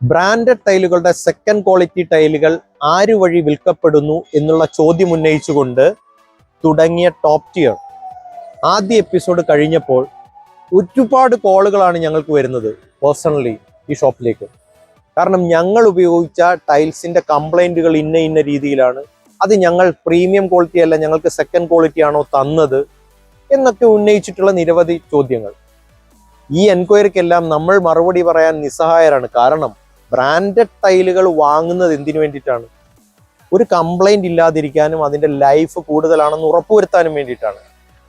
Branded ടൈലുകളുടെ second quality ടൈലുകൾ ആര് വഴി വിൽക്കപ്പെടുന്നു എന്നുള്ള ചോദ്യം ഉന്നയിച്ചുകൊണ്ട് തുടങ്ങിയ ടോപ്പ് ടിയർ ആദ്യ എപ്പിസോഡ് കഴിഞ്ഞപ്പോൾ ഒരുപാട് കോളുകളാണ് ഞങ്ങൾക്ക് വരുന്നത് പേഴ്സണലി ഈ ഷോപ്പിലേക്ക്. കാരണം ഞങ്ങൾ ഉപയോഗിച്ച ടൈൽസിന്റെ കംപ്ലൈന്റുകൾ ഇന്ന രീതിയിലാണ്, അത് ഞങ്ങൾ പ്രീമിയം ക്വാളിറ്റി അല്ല, ഞങ്ങൾക്ക് സെക്കൻഡ് ക്വാളിറ്റി ആണോ തന്നത് എന്നൊക്കെ ഉന്നയിച്ചിട്ടുള്ള നിരവധി ചോദ്യങ്ങൾ. ഈ എൻക്വയറിക്കെല്ലാം നമ്മൾ മറുപടി പറയാൻ നിസ്സഹായരാണ്. കാരണം ബ്രാൻഡഡ് ടൈലുകൾ വാങ്ങുന്നത് എന്തിനു വേണ്ടിയിട്ടാണ്? ഒരു കംപ്ലൈന്റ് ഇല്ലാതിരിക്കാനും അതിന്റെ ലൈഫ് കൂടുതലാണെന്ന് ഉറപ്പുവരുത്താനും വേണ്ടിയിട്ടാണ്.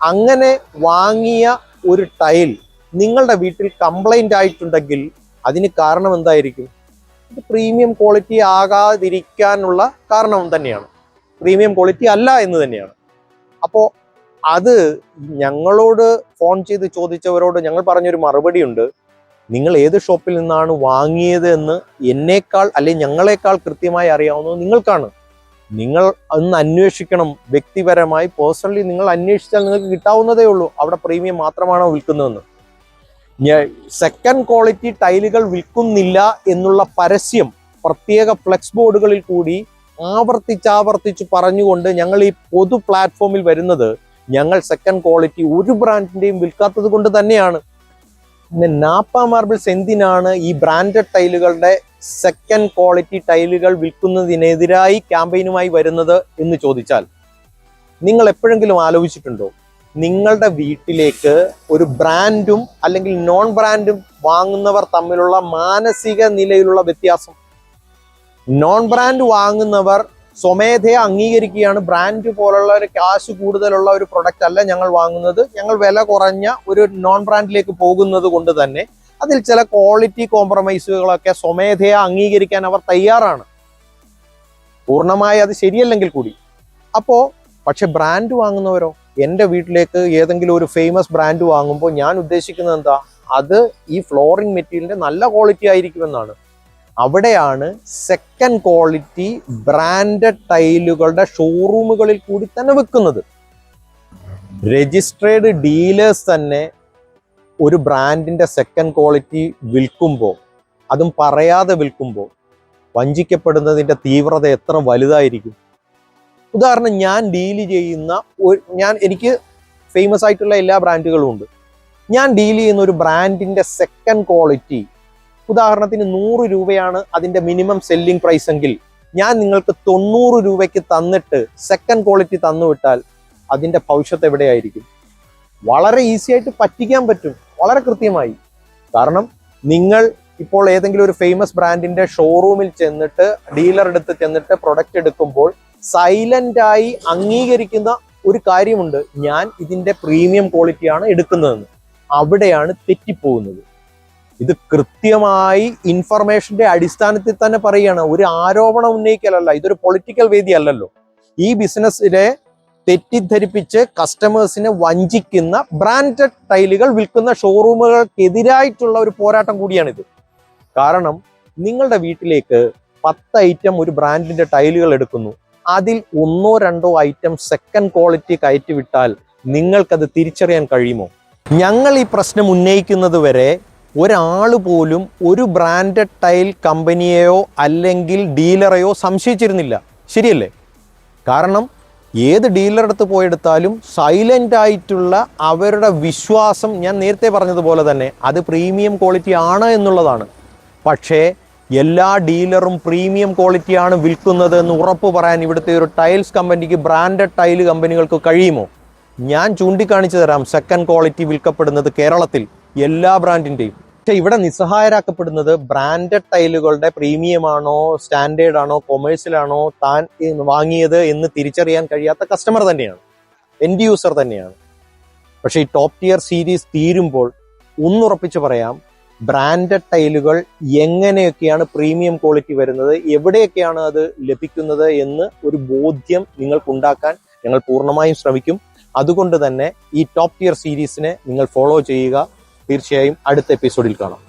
അങ്ങനെ വാങ്ങിയ ഒരു ടൈൽ നിങ്ങളുടെ വീട്ടിൽ കംപ്ലൈന്റ് ആയിട്ടുണ്ടെങ്കിൽ അതിന് കാരണം എന്തായിരിക്കും? ഇത് പ്രീമിയം ക്വാളിറ്റി ആകാതിരിക്കാനുള്ള കാരണം തന്നെയാണ്, പ്രീമിയം ക്വാളിറ്റി അല്ല എന്ന് തന്നെയാണ്. അപ്പോൾ അത് ഞങ്ങളോട് ഫോൺ ചെയ്ത് ചോദിച്ചവരോട് ഞങ്ങൾ പറഞ്ഞൊരു മറുപടി ഉണ്ട്. നിങ്ങൾ ഏത് ഷോപ്പിൽ നിന്നാണ് വാങ്ങിയത് എന്ന് എന്നേക്കാൾ അല്ലെങ്കിൽ ഞങ്ങളെക്കാൾ കൃത്യമായി അറിയാവുന്നത് നിങ്ങൾക്കാണ്. നിങ്ങൾ ഒന്ന് അന്വേഷിക്കണം, വ്യക്തിപരമായി പേഴ്സണലി നിങ്ങൾ അന്വേഷിച്ചാൽ നിങ്ങൾക്ക് കിട്ടാവുന്നതേ ഉള്ളൂ അവിടെ പ്രീമിയം മാത്രമാണോ വിൽക്കുന്നതെന്ന്. സെക്കൻഡ് ക്വാളിറ്റി ടൈലുകൾ വിൽക്കുന്നില്ല എന്നുള്ള പരസ്യം പ്രത്യേക ഫ്ലെക്സ് ബോർഡുകളിൽ കൂടി ആവർത്തിച്ച് പറഞ്ഞുകൊണ്ട് ഞങ്ങൾ ഈ പൊതു പ്ലാറ്റ്ഫോമിൽ വരുന്നത് ഞങ്ങൾ സെക്കൻഡ് ക്വാളിറ്റി ഒരു ബ്രാൻഡിന്റെയും വിൽക്കാത്തത് കൊണ്ട് തന്നെയാണ്. പിന്നെ നാപ്പ മാർബിൾസ് എന്തിനാണ് ഈ ബ്രാൻഡഡ് ടൈലുകളുടെ സെക്കൻഡ് ക്വാളിറ്റി ടൈലുകൾ വിൽക്കുന്നതിനെതിരായി ക്യാമ്പയിനുമായി വരുന്നത് എന്ന് ചോദിച്ചാൽ, നിങ്ങൾ എപ്പോഴെങ്കിലും ആലോചിച്ചിട്ടുണ്ടോ നിങ്ങളുടെ വീട്ടിലേക്ക് ഒരു ബ്രാൻഡും അല്ലെങ്കിൽ നോൺ ബ്രാൻഡും വാങ്ങുന്നവർ തമ്മിലുള്ള മാനസിക നിലയിലുള്ള വ്യത്യാസം? നോൺ ബ്രാൻഡ് വാങ്ങുന്നവർ സ്വമേധയെ അംഗീകരിക്കുകയാണ്, ബ്രാൻഡ് പോലുള്ള ഒരു കാശ് കൂടുതലുള്ള ഒരു പ്രൊഡക്റ്റ് അല്ല ഞങ്ങൾ വാങ്ങുന്നത്, ഞങ്ങൾ വില കുറഞ്ഞ ഒരു നോൺ ബ്രാൻഡിലേക്ക് പോകുന്നത് കൊണ്ട് തന്നെ അതിൽ ചില ക്വാളിറ്റി കോംപ്രമൈസുകളൊക്കെ സ്വമേധയെ അംഗീകരിക്കാൻ അവർ തയ്യാറാണ്, പൂർണ്ണമായി അത് ശരിയല്ലെങ്കിൽ കൂടി. പക്ഷെ ബ്രാൻഡ് വാങ്ങുന്നവരോ? എൻ്റെ വീട്ടിലേക്ക് ഏതെങ്കിലും ഒരു ഫേമസ് ബ്രാൻഡ് വാങ്ങുമ്പോൾ ഞാൻ ഉദ്ദേശിക്കുന്നത് എന്താ? അത് ഈ ഫ്ലോറിംഗ് മെറ്റീരിയലിന്റെ നല്ല ക്വാളിറ്റി ആയിരിക്കുമെന്നാണ്. അവിടെയാണ് സെക്കൻഡ് ക്വാളിറ്റി ബ്രാൻഡഡ് ടൈലുകളുടെ ഷോറൂമുകളിൽ കൂടി തന്നെ വെക്കുന്നത്. രജിസ്ട്രേഡ് ഡീലേഴ്സ് തന്നെ ഒരു ബ്രാൻഡിന്റെ സെക്കൻഡ് ക്വാളിറ്റി വിൽക്കുമ്പോൾ, അതും പറയാതെ വിൽക്കുമ്പോൾ വഞ്ചിക്കപ്പെടുന്നതിന്റെ തീവ്രത എത്ര വലുതായിരിക്കും? ഉദാഹരണം, ഞാൻ ഡീല് ചെയ്യുന്ന എനിക്ക് ഫേമസ് ആയിട്ടുള്ള എല്ലാ ബ്രാൻഡുകളും ഉണ്ട്. ഞാൻ ഡീൽ ചെയ്യുന്ന ഒരു ബ്രാൻഡിന്റെ സെക്കൻഡ് ക്വാളിറ്റി ഉദാഹരണത്തിന് 100 രൂപയാണ് അതിന്റെ മിനിമം സെല്ലിംഗ് പ്രൈസ് എങ്കിൽ ഞാൻ നിങ്ങൾക്ക് 90 രൂപയ്ക്ക് തന്നിട്ട് സെക്കൻഡ് ക്വാളിറ്റി തന്നുവിട്ടാൽ അതിന്റെ ഭവിഷ്യത്ത് എവിടെയായിരിക്കും? വളരെ ഈസി ആയിട്ട് പറ്റിക്കാൻ പറ്റും, വളരെ കൃത്യമായി. കാരണം നിങ്ങൾ ഇപ്പോൾ ഏതെങ്കിലും ഒരു ഫേമസ് ബ്രാൻഡിന്റെ ഷോറൂമിൽ ചെന്നിട്ട്, ഡീലർ അടുത്ത് ചെന്നിട്ട് പ്രൊഡക്റ്റ് എടുക്കുമ്പോൾ സൈലന്റായി അംഗീകരിക്കുന്ന ഒരു കാര്യമുണ്ട്, ഞാൻ ഇതിന്റെ പ്രീമിയം ക്വാളിറ്റിയാണ് എടുക്കുന്നതെന്ന്. അവിടെയാണ് തെറ്റിപ്പോകുന്നത്. ഇത് കൃത്യമായി ഇൻഫർമേഷന്റെ അടിസ്ഥാനത്തിൽ തന്നെ പറയുകയാണ്, ഒരു ആരോപണം ഉന്നയിക്കലല്ല, ഇതൊരു പൊളിറ്റിക്കൽ വേദി അല്ലല്ലോ. ഈ ബിസിനസ്സിനെ തെറ്റിദ്ധരിപ്പിച്ച് കസ്റ്റമേഴ്സിനെ വഞ്ചിക്കുന്ന ബ്രാൻഡഡ് ടൈലുകൾ വിൽക്കുന്ന ഷോറൂമുകൾക്കെതിരായിട്ടുള്ള ഒരു പോരാട്ടം കൂടിയാണിത്. കാരണം നിങ്ങളുടെ വീട്ടിലേക്ക് 10 ഐറ്റം ഒരു ബ്രാൻഡിന്റെ ടൈലുകൾ എടുക്കുന്നു, അതിൽ 1-2 ഐറ്റം സെക്കൻഡ് ക്വാളിറ്റി കയറ്റിവിട്ടാൽ നിങ്ങൾക്കത് തിരിച്ചറിയാൻ കഴിയുമോ? ഞങ്ങൾ ഈ പ്രശ്നം ഉന്നയിക്കുന്നത് വരെ ഒരാൾ പോലും ഒരു ബ്രാൻഡഡ് ടൈൽ കമ്പനിയെയോ അല്ലെങ്കിൽ ഡീലറെയോ സംശയിച്ചിരുന്നില്ല, ശരിയല്ലേ? കാരണം ഏത് ഡീലറുടെ അടുത്ത് പോയെടുത്താലും സൈലന്റ് ആയിട്ടുള്ള അവരുടെ വിശ്വാസം, ഞാൻ നേരത്തെ പറഞ്ഞതുപോലെ തന്നെ, അത് പ്രീമിയം ക്വാളിറ്റി ആണ് എന്നുള്ളതാണ്. പക്ഷേ എല്ലാ ഡീലറും പ്രീമിയം ക്വാളിറ്റിയാണ് വിൽക്കുന്നത് എന്ന് ഉറപ്പ് പറയാൻ ഇവിടുത്തെ ഒരു ടൈൽസ് കമ്പനിക്ക്, ബ്രാൻഡഡ് ടൈൽ കമ്പനികൾക്ക് കഴിയുമോ? ഞാൻ ചൂണ്ടിക്കാണിച്ചു തരാം സെക്കൻഡ് ക്വാളിറ്റി വിൽക്കപ്പെടുന്നത് കേരളത്തിൽ എല്ലാ ബ്രാൻഡിന്റെയും. പക്ഷെ ഇവിടെ നിസ്സഹായരാക്കപ്പെടുന്നത് ബ്രാൻഡഡ് ടൈലുകളുടെ പ്രീമിയം ആണോ, സ്റ്റാൻഡേർഡ് ആണോ, കൊമേഴ്സ്യൽ ആണോ താൻ വാങ്ങിയത് എന്ന് തിരിച്ചറിയാൻ കഴിയാത്ത കസ്റ്റമർ തന്നെയാണ്, എൻഡ് യൂസർ തന്നെയാണ്. പക്ഷെ ഈ ടോപ്പ് ടിയർ സീരീസ് തീരുമ്പോൾ ഒന്നുറപ്പിച്ച് പറയാം, ബ്രാൻഡഡ് ടൈലുകൾ എങ്ങനെയൊക്കെയാണ് പ്രീമിയം ക്വാളിറ്റി വരുന്നത്, എവിടെയൊക്കെയാണ് അത് ലഭിക്കുന്നത് എന്ന് ഒരു ബോധ്യം നിങ്ങൾക്കുണ്ടാക്കാൻ ഞങ്ങൾ പൂർണ്ണമായും ശ്രമിക്കും. അതുകൊണ്ട് തന്നെ ഈ ടോപ്പ് ടിയർ സീരീസിനെ നിങ്ങൾ ഫോളോ ചെയ്യുക. തീർച്ചയായും അടുത്ത എപ്പിസോഡിൽ കാണാം.